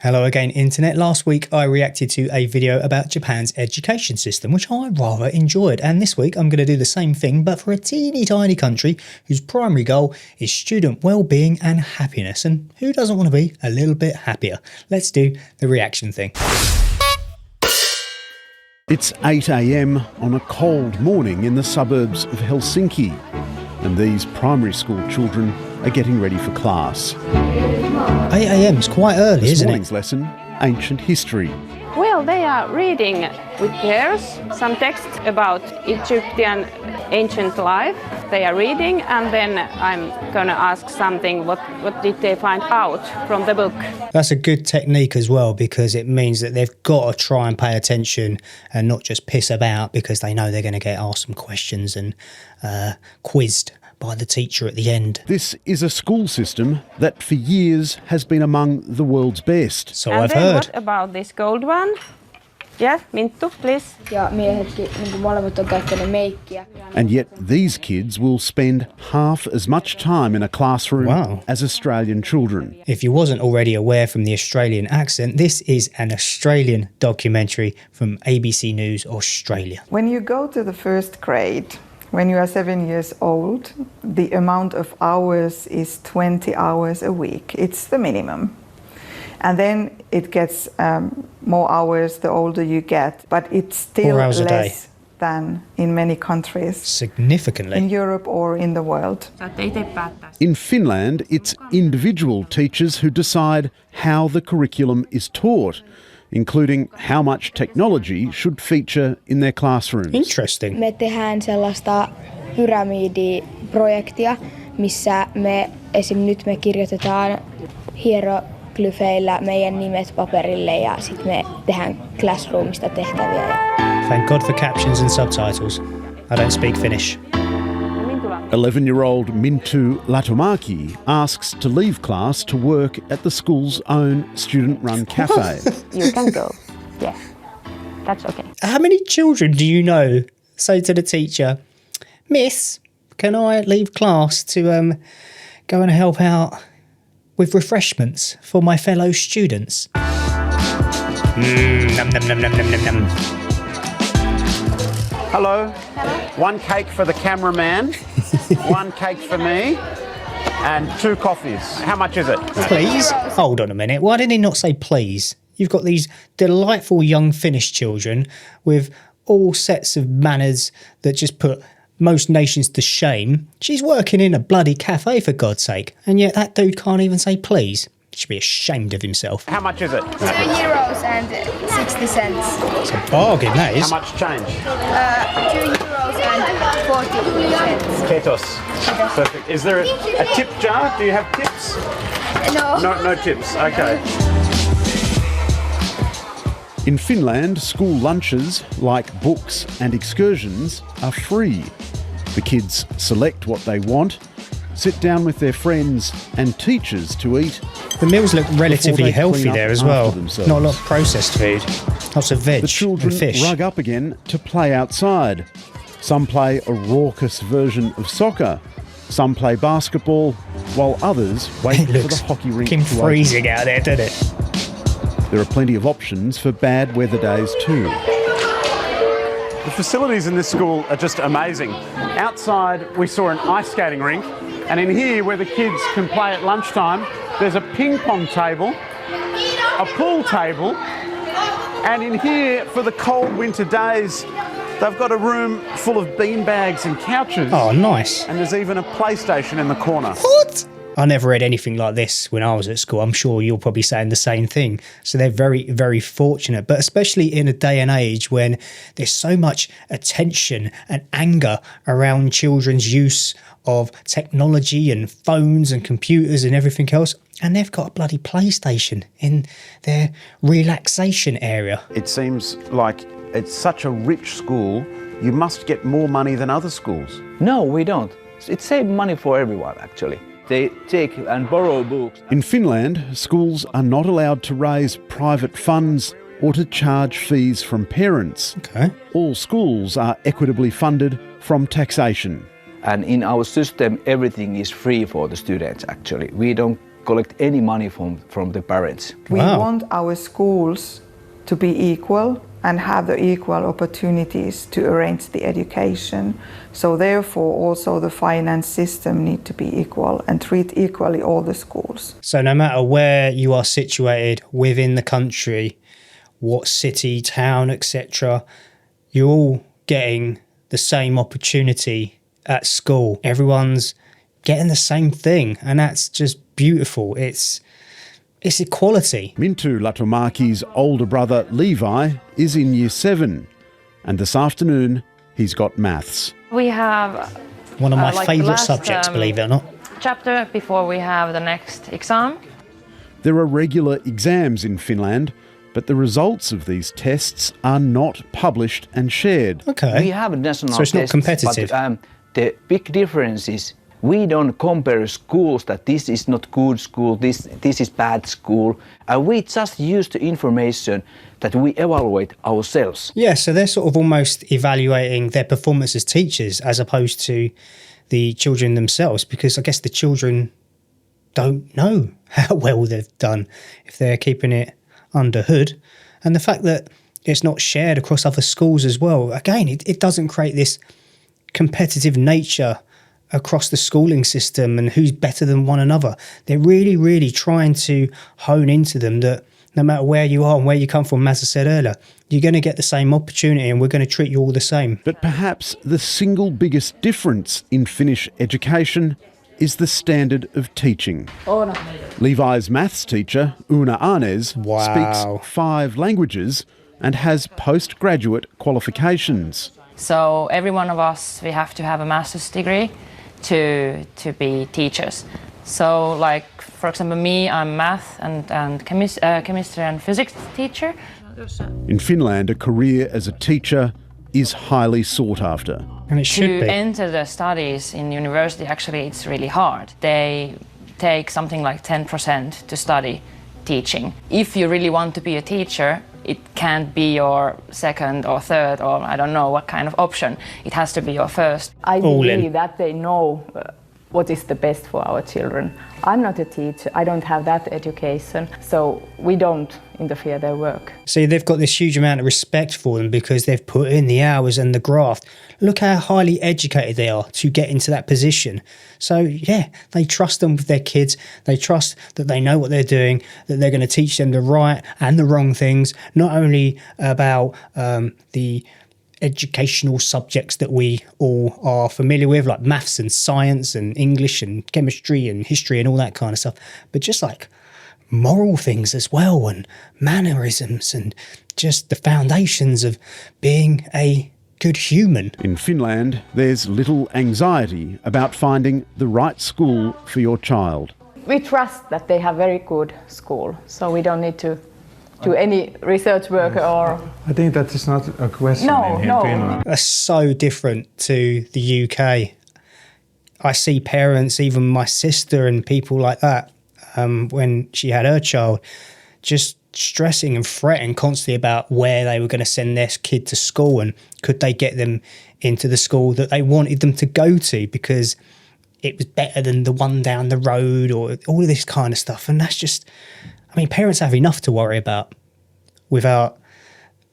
Hello again, Internet. Last week I reacted to a video about Japan's education system, which I rather enjoyed. And this week I'm going to do the same thing, but for a teeny tiny country whose primary goal is student well-being and happiness. And who doesn't want to be a little bit happier? Let's do the reaction thing. It's 8 a.m. on a cold morning in the suburbs of Helsinki, and these primary school children are getting ready for class. 8 a.m. is quite early, isn't it? This morning's lesson, ancient history. Well, they are reading with pairs some text about Egyptian ancient life. They are reading, and then I'm going to ask something, what did they find out from the book? That's a good technique as well, because it means that they've got to try and pay attention and not just piss about, because they know they're going to get asked some questions and quizzed by the teacher at the end. This is a school system that for years has been among the world's best. So and I've then heard. What about this gold one? Yeah, Minttu, please. Ja miehetkin molemmat on käyttänyt meikkiä. And yet these kids will spend half as much time in a classroom as Australian children. If you wasn't already aware from the Australian accent, this is an Australian documentary from ABC News Australia. When you go to the first grade, when you are 7 years old, the amount of hours is 20 hours a week. It's the minimum. And then it gets more hours the older you get, but it's still less than in many countries. Significantly. In Europe or in the world. In Finland, it's individual teachers who decide how the curriculum is taught, including how much technology should feature in their classrooms. Interesting. Me tehdään sellaista pyramidiprojektia, missä nyt me kirjoitetaan hieroglyfeillä meidän nimet paperille ja sitten me tehdään classroomista tehtäviä. Thank God for captions and subtitles. I don't speak Finnish. 11-year-old Minttu Latomaki asks to leave class to work at the school's own student-run cafe. You can go. Yeah, that's okay. How many children do you know say to the teacher, "Miss, can I leave class to go and help out with refreshments for my fellow students?" Num, num, num, num, num, num, num. Hello. One cake for the cameraman, one cake for me, and 2 coffees. How much is it? Please? Hold on a minute. Why did he not say please? You've got these delightful young Finnish children with all sets of manners that just put most nations to shame. She's working in a bloody cafe, for God's sake, and yet that dude can't even say please. He should be ashamed of himself. How much is it? €2 and 60 cents. It's a bargain, that is. How much change? €2 and 40 cents. Ketos. Perfect. Is there a tip jar? Do you have tips? No. No tips. Okay. In Finland, school lunches, like books and excursions, are free. The kids select what they want, sit down with their friends and teachers to eat. The meals look relatively healthy there as well. Themselves. Not a lot of processed food. Lots of veg The children and fish. rug up again to play outside. Some play a raucous version of soccer. Some play basketball, while others wait It for looks the hockey rink fucking to open. freezing out there, doesn't it? There are plenty of options for bad weather days too. The facilities in this school are just amazing. Outside, we saw an ice skating rink, and in here, where the kids can play at lunchtime, there's a ping pong table, a pool table, and in here, for the cold winter days, they've got a room full of beanbags and couches. Oh, nice. And there's even a PlayStation in the corner. What? I never read anything like this when I was at school. I'm sure you're probably saying the same thing. So they're very, very fortunate, but especially in a day and age when there's so much attention and anger around children's use of technology and phones and computers and everything else. And they've got a bloody PlayStation in their relaxation area. It seems like it's such a rich school, you must get more money than other schools. No, we don't. It saves money for everyone, actually. They take and borrow books. In Finland, schools are not allowed to raise private funds or to charge fees from parents. Okay. All schools are equitably funded from taxation. And in our system, everything is free for the students, actually. We don't collect any money from the parents. We Wow. want our schools to be equal and have the equal opportunities to arrange the education. So therefore also the finance system need to be equal and treat equally all the schools. So no matter where you are situated within the country, what city, town, etc., you're all getting the same opportunity at school. Everyone's getting the same thing, and that's just beautiful. It's equality. Mintu Latomaki's older brother Levi is in Year 7, and this afternoon he's got maths. We have One of my like favourite last, subjects, believe it or not. chapter before we have the next exam. There are regular exams in Finland, but the results of these tests are not published and shared. Okay. We have national So it's not tests, competitive. But the big difference is we don't compare schools that this is not good school, this is bad school. We just use the information that we evaluate ourselves. Yeah, so they're sort of almost evaluating their performance as teachers as opposed to the children themselves, because I guess the children don't know how well they've done if they're keeping it under hood. And the fact that it's not shared across other schools as well, again, it doesn't create this competitive nature across the schooling system and who's better than one another. They're really, really trying to hone into them that no matter where you are and where you come from, as I said earlier, you're going to get the same opportunity and we're going to treat you all the same. But perhaps the single biggest difference in Finnish education is the standard of teaching. Levi's maths teacher, Una Arnes, Wow. speaks 5 languages and has postgraduate qualifications. So every one of us, we have to have a master's degree to be teachers. So like, for example, me, I'm math and chemistry and physics teacher. In Finland, a career as a teacher is highly sought after. And it should To be. enter the studies in university, actually, it's really hard. They take something like 10% to study teaching. If you really want to be a teacher, it can't be your second or third or I don't know what kind of option. It has to be your first. I All believe in. that they know what is the best for our children. I'm not a teacher, I don't have that education, so we don't interfere their work. See, they've got this huge amount of respect for them because they've put in the hours and the graft. Look how highly educated they are to get into that position. So, yeah, they trust them with their kids. They trust that they know what they're doing, that they're going to teach them the right and the wrong things, not only about the educational subjects that we all are familiar with, like maths and science and English and chemistry and history and all that kind of stuff, but just like moral things as well and mannerisms and just the foundations of being a good human. In Finland, there's little anxiety about finding the right school for your child. We trust that they have very good school, so we don't need to do any research work or... I think that is not a question No, in no. Finland. That's so different to the UK. I see parents, even my sister and people like that, when she had her child, just stressing and fretting constantly about where they were going to send their kid to school and could they get them into the school that they wanted them to go to because it was better than the one down the road or all of this kind of stuff. And that's just, I mean, parents have enough to worry about without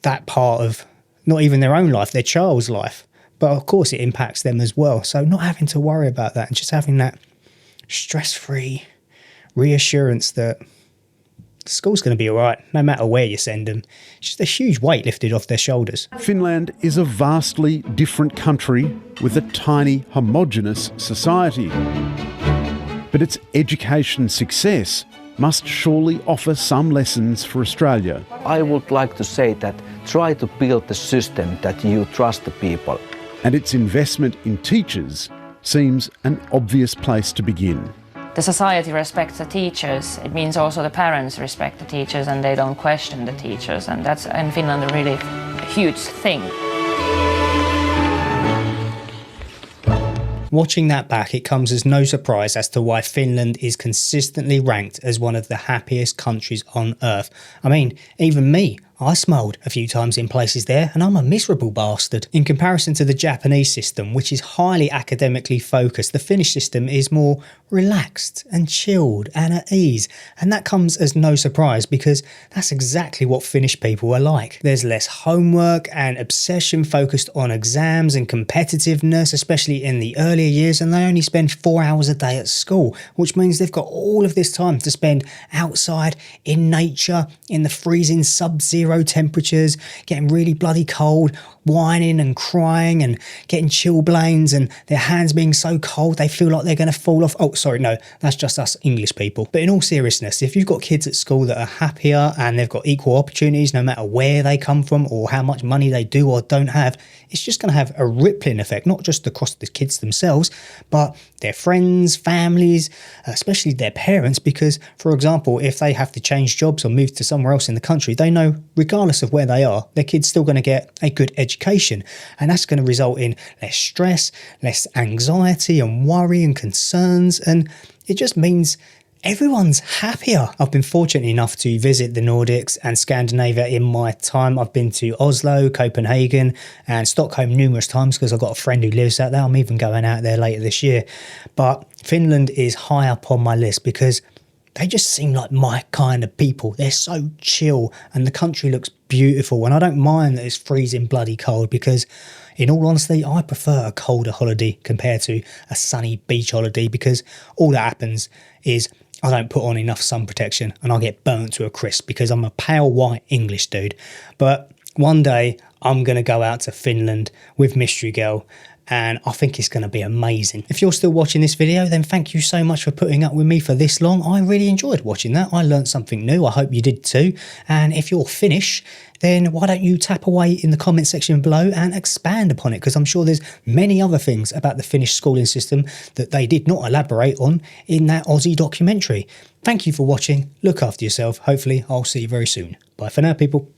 that part of not even their own life, their child's life. But of course it impacts them as well. So not having to worry about that and just having that stress-free reassurance that school's going to be all right, no matter where you send them. It's just a huge weight lifted off their shoulders. Finland is a vastly different country with a tiny, homogenous society. But its education success must surely offer some lessons for Australia. I would like to say that try to build the system that you trust the people. And its investment in teachers seems an obvious place to begin. The society respects the teachers. It means also the parents respect the teachers and they don't question the teachers. And that's in Finland a really huge thing. Watching that back, it comes as no surprise as to why Finland is consistently ranked as one of the happiest countries on earth. I mean, even me, I smiled a few times in places there, and I'm a miserable bastard. In comparison to the Japanese system, which is highly academically focused, the Finnish system is more relaxed and chilled and at ease. And that comes as no surprise because that's exactly what Finnish people are like. There's less homework and obsession focused on exams and competitiveness, especially in the earlier years, and they only spend 4 hours a day at school, which means they've got all of this time to spend outside, in nature, in the freezing sub-zero temperatures, getting really bloody cold, whining and crying and getting chilblains and their hands being so cold they feel like they're going to fall off. Oh, sorry, no, that's just us English people. But in all seriousness, if you've got kids at school that are happier and they've got equal opportunities no matter where they come from or how much money they do or don't have, it's just going to have a rippling effect, not just across the kids themselves, but their friends, families, especially their parents, because, for example, if they have to change jobs or move to somewhere else in the country, they know, regardless of where they are, their kid's still going to get a good education. And that's going to result in less stress, less anxiety and worry and concerns. And it just means everyone's happier. I've been fortunate enough to visit the Nordics and Scandinavia in my time. I've been to Oslo, Copenhagen and Stockholm numerous times because I've got a friend who lives out there. I'm even going out there later this year. But Finland is high up on my list because they just seem like my kind of people. They're so chill and the country looks beautiful. And I don't mind that it's freezing bloody cold because, in all honesty, I prefer a colder holiday compared to a sunny beach holiday because all that happens is I don't put on enough sun protection and I get burnt to a crisp because I'm a pale white English dude. But one day I'm going to go out to Finland with Mystery Girl and I think it's going to be amazing. If you're still watching this video, then thank you so much for putting up with me for this long. I really enjoyed watching that. I learned something new. I hope you did too. And if you're Finnish, then why don't you tap away in the comment section below and expand upon it, because I'm sure there's many other things about the Finnish schooling system that they did not elaborate on in that Aussie documentary. Thank you for watching. Look after yourself. Hopefully I'll see you very soon. Bye for now, people.